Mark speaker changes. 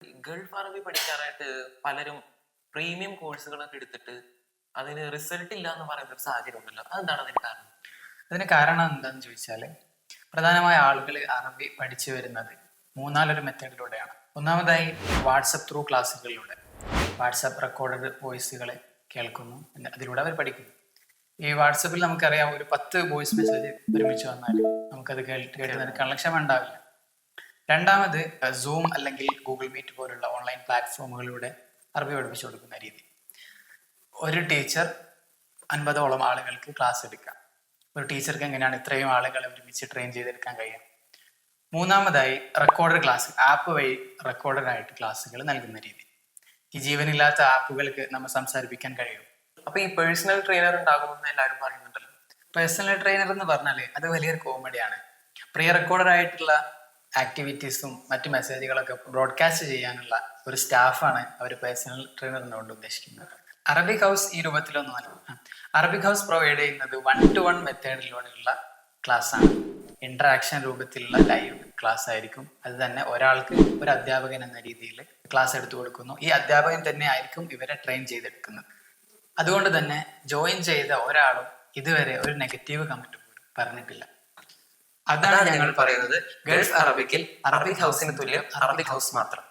Speaker 1: Gulf അറബി പഠിക്കാനായിട്ട് പലരും പ്രീമിയം കോഴ്സുകളൊക്കെ എടുത്തിട്ട് അതിന് റിസൾട്ട് ഇല്ല എന്ന് പറയുന്ന ഒരു സാഹചര്യം ഉണ്ടല്ലോ. അതെന്താണ് അതിന് കാരണം?
Speaker 2: അതിന് കാരണം എന്താണെന്ന് ചോദിച്ചാൽ, പ്രധാനമായ ആളുകൾ അറബി പഠിച്ചു വരുന്നത് മൂന്നാലൊരു മെത്തേഡിലൂടെയാണ്. ഒന്നാമതായി വാട്സപ്പ് ത്രൂ ക്ലാസ്സുകളിലൂടെ വാട്സപ്പ് റെക്കോർഡഡ് വോയിസുകൾ കേൾക്കുന്നു, അതിലൂടെ അവർ പഠിക്കുന്നു. ഈ വാട്സപ്പിൽ നമുക്കറിയാം, ഒരു 10 വോയിസ് മെസ്സേജ് ഒരുമിച്ച് വന്നാൽ നമുക്കത് കേട്ട് നിൽക്കാനുള്ള ക്ഷമ ഉണ്ടാവില്ല. രണ്ടാമത് സൂം അല്ലെങ്കിൽ ഗൂഗിൾ മീറ്റ് പോലുള്ള ഓൺലൈൻ പ്ലാറ്റ്ഫോമുകളിലൂടെ അറബി പഠിപ്പിച്ചു കൊടുക്കുന്ന രീതി. ഒരു ടീച്ചർ 50ഓളം ആളുകൾക്ക് ക്ലാസ് എടുക്കാം. ഒരു ടീച്ചർക്ക് എങ്ങനെയാണ് ഇത്രയും ആളുകളെ ഒരുമിച്ച് ട്രെയിൻ ചെയ്തെടുക്കാൻ കഴിയുക? മൂന്നാമതായി റെക്കോർഡഡ് ക്ലാസ്, ആപ്പ് വഴി റെക്കോർഡഡ് ആയിട്ട് ക്ലാസ്സുകൾ നൽകുന്ന രീതി. ഈ ജീവനില്ലാത്ത ആപ്പുകൾക്ക് നമ്മൾ സംസാരിപ്പിക്കാൻ കഴിയും.
Speaker 1: അപ്പൊ ഈ പേഴ്സണൽ ട്രെയിനർ ഉണ്ടാകുമെന്ന് എല്ലാവരും പറയുന്നുണ്ടല്ലോ.
Speaker 2: പേഴ്സണൽ ട്രെയിനർ എന്ന് പറഞ്ഞാൽ അത് വലിയൊരു കോമഡിയാണ്. പ്രീ റെക്കോർഡഡ് ആയിട്ടുള്ള ആക്ടിവിറ്റീസും മറ്റു മെസ്സേജുകളൊക്കെ ബ്രോഡ്കാസ്റ്റ് ചെയ്യാനുള്ള ഒരു സ്റ്റാഫാണ് അവർ പേഴ്സണൽ ട്രെയിനർ എന്നുകൊണ്ട് ഉദ്ദേശിക്കുന്നത്. അറബിക് ഹൗസ് ഈ രൂപത്തിലൊന്നുമല്ല. അറബിക് ഹൗസ് പ്രൊവൈഡ് ചെയ്യുന്നത് 1-to-1 മെത്തേഡിലൂടെയുള്ള ക്ലാസ് ആണ്. ഇന്ററാക്ഷൻ രൂപത്തിലുള്ള ലൈവ് ക്ലാസ് ആയിരിക്കും. അത് തന്നെ ഒരാൾക്ക് ഒരു അധ്യാപകൻ എന്ന രീതിയിൽ ക്ലാസ് എടുത്തു കൊടുക്കുന്നു. ഈ അധ്യാപകൻ തന്നെ ആയിരിക്കും ഇവരെ ട്രെയിൻ ചെയ്തെടുക്കുന്നത്. അതുകൊണ്ട് തന്നെ ജോയിൻ ചെയ്ത ഒരാളും ഇതുവരെ ഒരു നെഗറ്റീവ് കമന്റ് പോലും പറഞ്ഞിട്ടില്ല.
Speaker 1: അതാണ് ഞങ്ങൾ പറയുന്നത്, ഗൾഫ് അറബിക്കിൽ അറബിക് ഹൗസിന് തുല്യം അറബിക് ഹൗസ് മാത്രം.